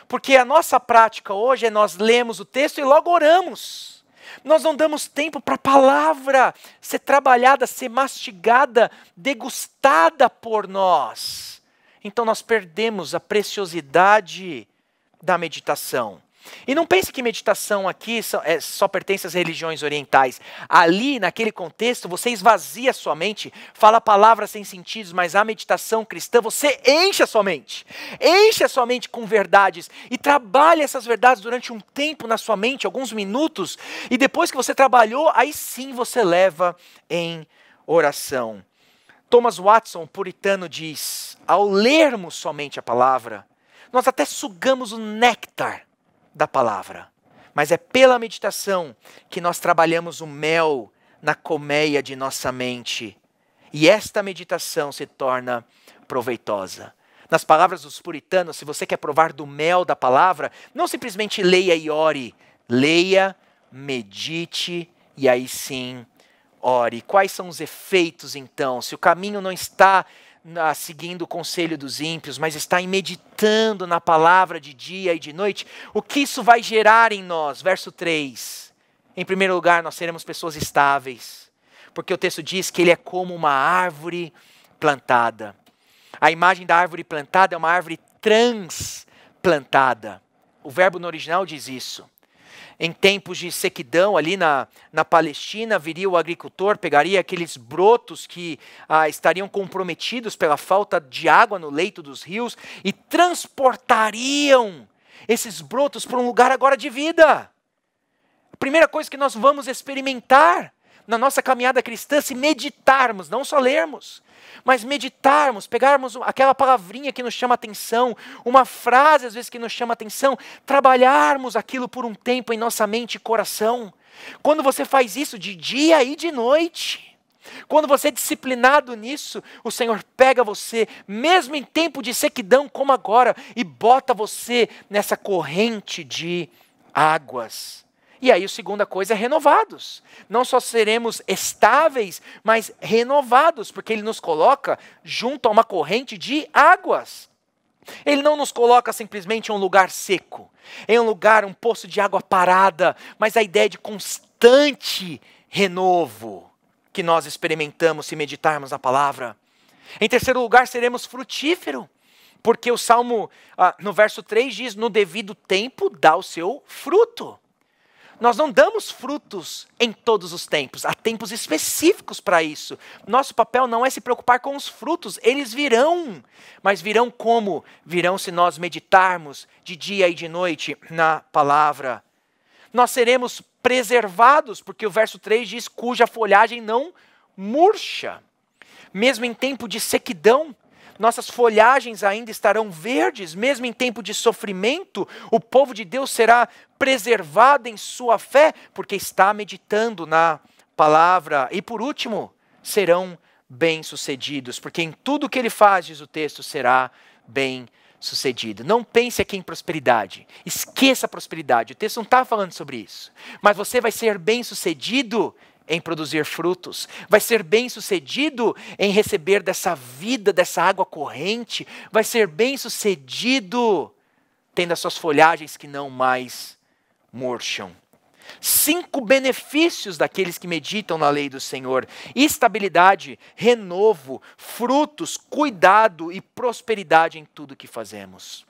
porque a nossa prática hoje é nós lemos o texto e logo oramos. Nós não damos tempo para a palavra ser trabalhada, ser mastigada, degustada por nós. Então nós perdemos a preciosidade da meditação. E não pense que meditação aqui só pertence às religiões orientais. Ali, naquele contexto, você esvazia a sua mente, fala palavras sem sentido, mas a meditação cristã, você enche a sua mente com verdades e trabalha essas verdades durante um tempo na sua mente, alguns minutos, e depois que você trabalhou, aí sim você leva em oração. Thomas Watson, puritano, diz: ao lermos somente a palavra, nós até sugamos o néctar da palavra, mas é pela meditação que nós trabalhamos o mel na colmeia de nossa mente, e esta meditação se torna proveitosa. Nas palavras dos puritanos, se você quer provar do mel da palavra, não simplesmente leia e ore Leia, medite e aí sim ore. Quais são os efeitos então? Se o caminho não está seguindo o conselho dos ímpios, mas está meditando na palavra de dia e de noite, o que isso vai gerar em nós? Verso 3. Em primeiro lugar, nós seremos pessoas estáveis, porque o texto diz que ele é como uma árvore plantada. A imagem da árvore plantada é uma árvore transplantada. O verbo no original diz isso. Em tempos de sequidão ali na Palestina, viria o agricultor, pegaria aqueles brotos que estariam comprometidos pela falta de água no leito dos rios e transportariam esses brotos para um lugar agora de vida. A primeira coisa que nós vamos experimentar na nossa caminhada cristã, se meditarmos, não só lermos, mas meditarmos, pegarmos aquela palavrinha que nos chama atenção, uma frase às vezes que nos chama atenção, trabalharmos aquilo por um tempo em nossa mente e coração. Quando você faz isso de dia e de noite, quando você é disciplinado nisso, o Senhor pega você, mesmo em tempo de sequidão como agora, e bota você nessa corrente de águas. E aí a segunda coisa é renovados. Não só seremos estáveis, mas renovados, porque Ele nos coloca junto a uma corrente de águas. Ele não nos coloca simplesmente em um lugar seco, em um lugar, um poço de água parada, mas a ideia de constante renovo que nós experimentamos se meditarmos na palavra. Em terceiro lugar, seremos frutíferos, porque o Salmo, no verso 3 diz, no devido tempo dá o seu fruto. Nós não damos frutos em todos os tempos, há tempos específicos para isso. Nosso papel não é se preocupar com os frutos, eles virão. Mas virão como? Virão se nós meditarmos de dia e de noite na palavra. Nós seremos preservados, porque o verso 3 diz, cuja folhagem não murcha. Mesmo em tempo de sequidão, nossas folhagens ainda estarão verdes, mesmo em tempo de sofrimento, o povo de Deus será preservado em sua fé, porque está meditando na palavra. E por último, serão bem-sucedidos, porque em tudo que ele faz, diz o texto, será bem-sucedido. Não pense aqui em prosperidade, esqueça a prosperidade, o texto não está falando sobre isso, mas você vai ser bem-sucedido em produzir frutos, vai ser bem-sucedido em receber dessa vida, dessa água corrente, vai ser bem-sucedido tendo as suas folhagens que não mais murcham. 5 benefícios daqueles que meditam na lei do Senhor: estabilidade, renovo, frutos, cuidado e prosperidade em tudo que fazemos.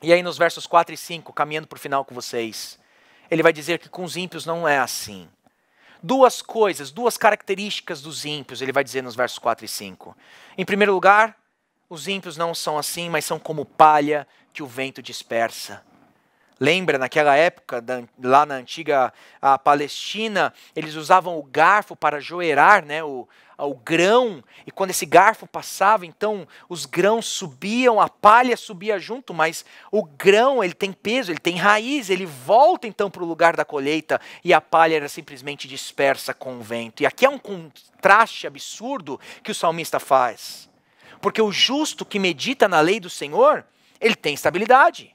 E aí nos versos 4 e 5, caminhando para o final com vocês, ele vai dizer que com os ímpios não é assim. Duas coisas, duas características dos ímpios, ele vai dizer nos versos 4 e 5. Em primeiro lugar, os ímpios não são assim, mas são como palha que o vento dispersa. Lembra, naquela época, lá na antiga Palestina, eles usavam o garfo para joerar, né, o grão, e quando esse garfo passava, então os grãos subiam, a palha subia junto, mas o grão, ele tem peso, ele tem raiz, ele volta então para o lugar da colheita, e a palha era simplesmente dispersa com o vento. E aqui é um contraste absurdo que o salmista faz, porque o justo que medita na lei do Senhor, ele tem estabilidade,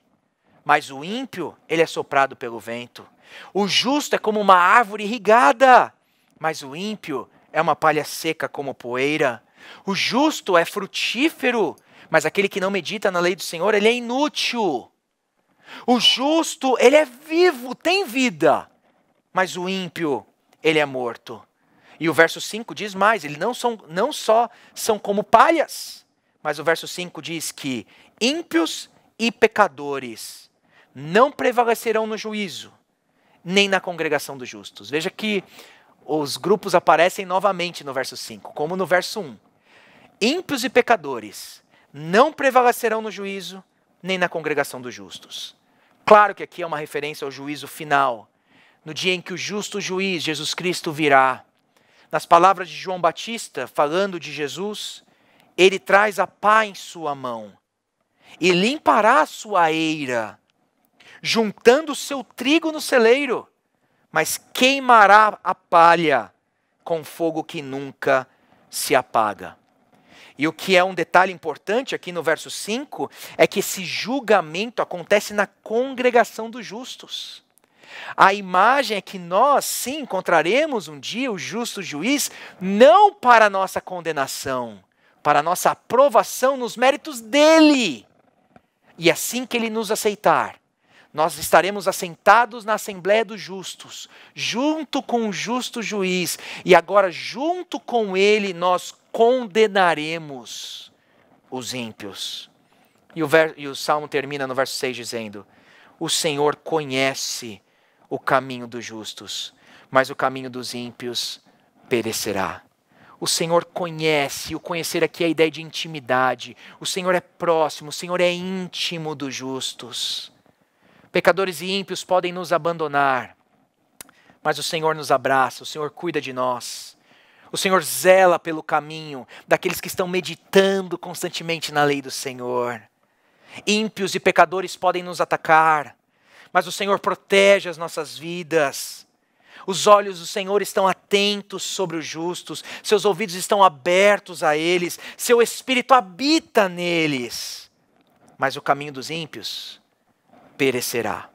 mas o ímpio, ele é soprado pelo vento. O justo é como uma árvore irrigada, mas o ímpio é uma palha seca como poeira. O justo é frutífero, mas aquele que não medita na lei do Senhor, ele é inútil. O justo, ele é vivo, tem vida, mas o ímpio, ele é morto. E o verso 5 diz mais, eles não só são como palhas, mas o verso 5 diz que ímpios e pecadores não prevalecerão no juízo, nem na congregação dos justos. Veja que os grupos aparecem novamente no verso 5, como no verso 1. Ímpios e pecadores não prevalecerão no juízo, nem na congregação dos justos. Claro que aqui é uma referência ao juízo final, no dia em que o justo juiz, Jesus Cristo, virá. Nas palavras de João Batista, falando de Jesus, ele traz a pá em sua mão e limpará a sua eira, juntando o seu trigo no celeiro, mas queimará a palha com fogo que nunca se apaga. E o que é um detalhe importante aqui no verso 5 é que esse julgamento acontece na congregação dos justos. A imagem é que nós, sim, encontraremos um dia o justo juiz, não para a nossa condenação, para a nossa aprovação nos méritos dele. E assim que ele nos aceitar, nós estaremos assentados na Assembleia dos Justos, junto com o justo juiz, e agora junto com ele nós condenaremos os ímpios. E o Salmo termina no verso 6 dizendo: o Senhor conhece o caminho dos justos, mas o caminho dos ímpios perecerá. O Senhor conhece, o conhecer aqui é a ideia de intimidade. O Senhor é próximo, o Senhor é íntimo dos justos. Pecadores e ímpios podem nos abandonar, mas o Senhor nos abraça, o Senhor cuida de nós. O Senhor zela pelo caminho daqueles que estão meditando constantemente na lei do Senhor. Ímpios e pecadores podem nos atacar, mas o Senhor protege as nossas vidas. Os olhos do Senhor estão atentos sobre os justos, seus ouvidos estão abertos a eles, seu espírito habita neles. Mas o caminho dos ímpios perecerá.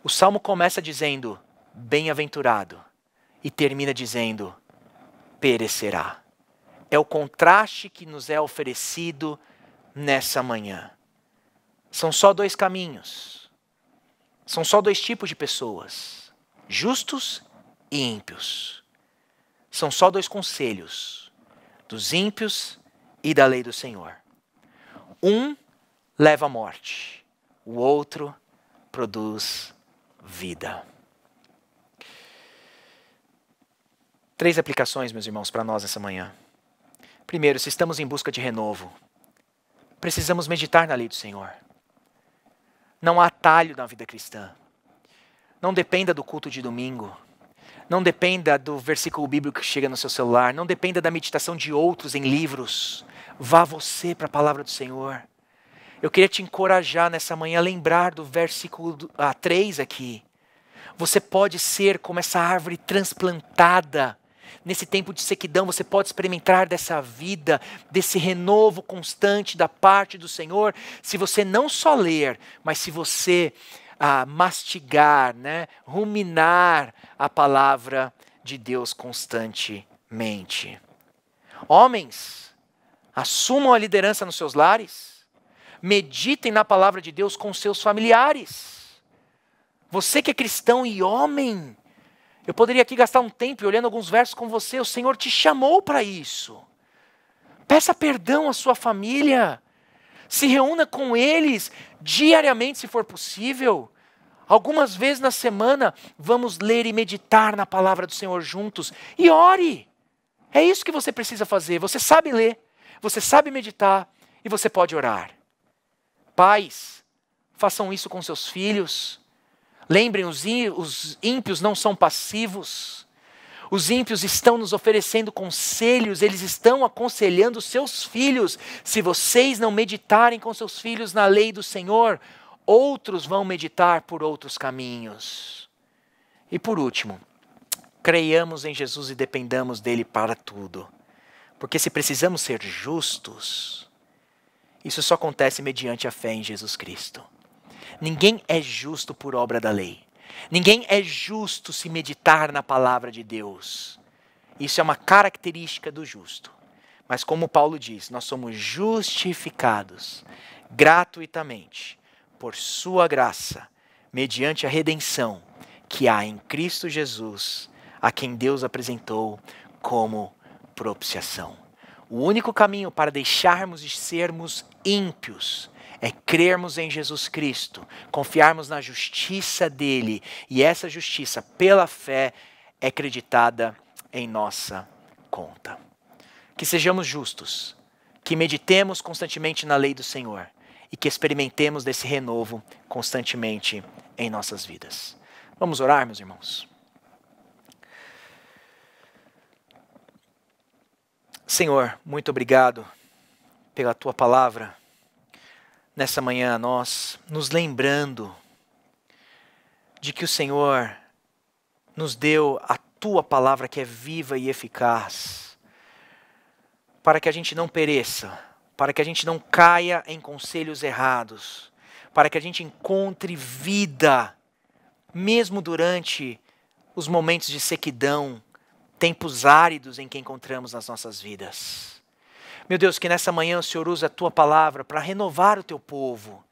O Salmo começa dizendo, bem-aventurado, e termina dizendo, perecerá. É o contraste que nos é oferecido nessa manhã. São só dois caminhos. São só dois tipos de pessoas. Justos e ímpios. São só dois conselhos. Dos ímpios e da lei do Senhor. Um leva à morte. O outro produz vida. 3 aplicações, meus irmãos, para nós nessa manhã. Primeiro, se estamos em busca de renovo, precisamos meditar na lei do Senhor. Não há atalho na vida cristã. Não dependa do culto de domingo. Não dependa do versículo bíblico que chega no seu celular. Não dependa da meditação de outros em livros. Vá você para a palavra do Senhor. Eu queria te encorajar nessa manhã a lembrar do versículo 3 aqui. Você pode ser como essa árvore transplantada. Nesse tempo de sequidão, você pode experimentar dessa vida, desse renovo constante da parte do Senhor, se você não só ler, mas se você mastigar, ruminar a palavra de Deus constantemente. Homens, assumam a liderança nos seus lares, meditem na palavra de Deus com seus familiares. Você que é cristão e homem, eu poderia aqui gastar um tempo olhando alguns versos com você. O Senhor te chamou para isso. Peça perdão à sua família. Se reúna com eles diariamente, se for possível. Algumas vezes na semana, vamos ler e meditar na palavra do Senhor juntos. E ore. É isso que você precisa fazer. Você sabe ler, você sabe meditar e você pode orar. Pais, façam isso com seus filhos. Lembrem, os ímpios não são passivos. Os ímpios estão nos oferecendo conselhos, eles estão aconselhando seus filhos. Se vocês não meditarem com seus filhos na lei do Senhor, outros vão meditar por outros caminhos. E por último, creiamos em Jesus e dependamos dele para tudo. Porque se precisamos ser justos, isso só acontece mediante a fé em Jesus Cristo. Ninguém é justo por obra da lei. Ninguém é justo se meditar na palavra de Deus. Isso é uma característica do justo. Mas como Paulo diz, nós somos justificados gratuitamente por sua graça, mediante a redenção que há em Cristo Jesus, a quem Deus apresentou como propiciação. O único caminho para deixarmos de sermos ímpios é crermos em Jesus Cristo, confiarmos na justiça dele, e essa justiça, pela fé, é creditada em nossa conta. Que sejamos justos, que meditemos constantemente na lei do Senhor e que experimentemos desse renovo constantemente em nossas vidas. Vamos orar, meus irmãos? Senhor, muito obrigado pela tua palavra. Nessa manhã, nós nos lembrando de que o Senhor nos deu a tua palavra que é viva e eficaz, para que a gente não pereça, para que a gente não caia em conselhos errados, para que a gente encontre vida mesmo durante os momentos de sequidão, tempos áridos em que encontramos nas nossas vidas. Meu Deus, que nessa manhã o Senhor use a Tua palavra para renovar o Teu povo,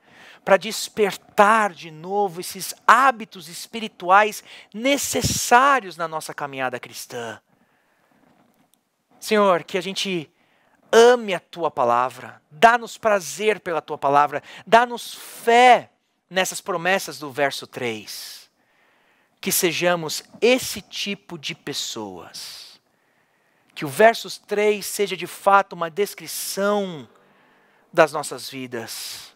para despertar de novo esses hábitos espirituais necessários na nossa caminhada cristã. Senhor, que a gente ame a Tua palavra, dá-nos prazer pela Tua palavra, dá-nos fé nessas promessas do verso 3. Que sejamos esse tipo de pessoas. Que o verso 3 seja de fato uma descrição das nossas vidas.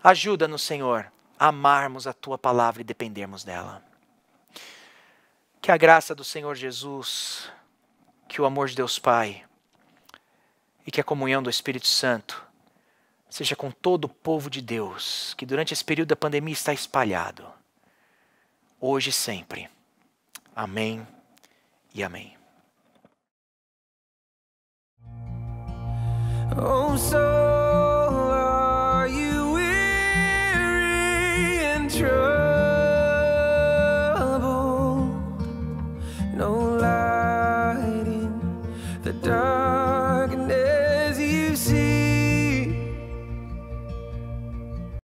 Ajuda-nos, Senhor, a amarmos a Tua palavra e dependermos dela. Que a graça do Senhor Jesus, que o amor de Deus Pai e que a comunhão do Espírito Santo seja com todo o povo de Deus, que durante esse período da pandemia está espalhado, hoje e sempre. Amém e amém. Oh, so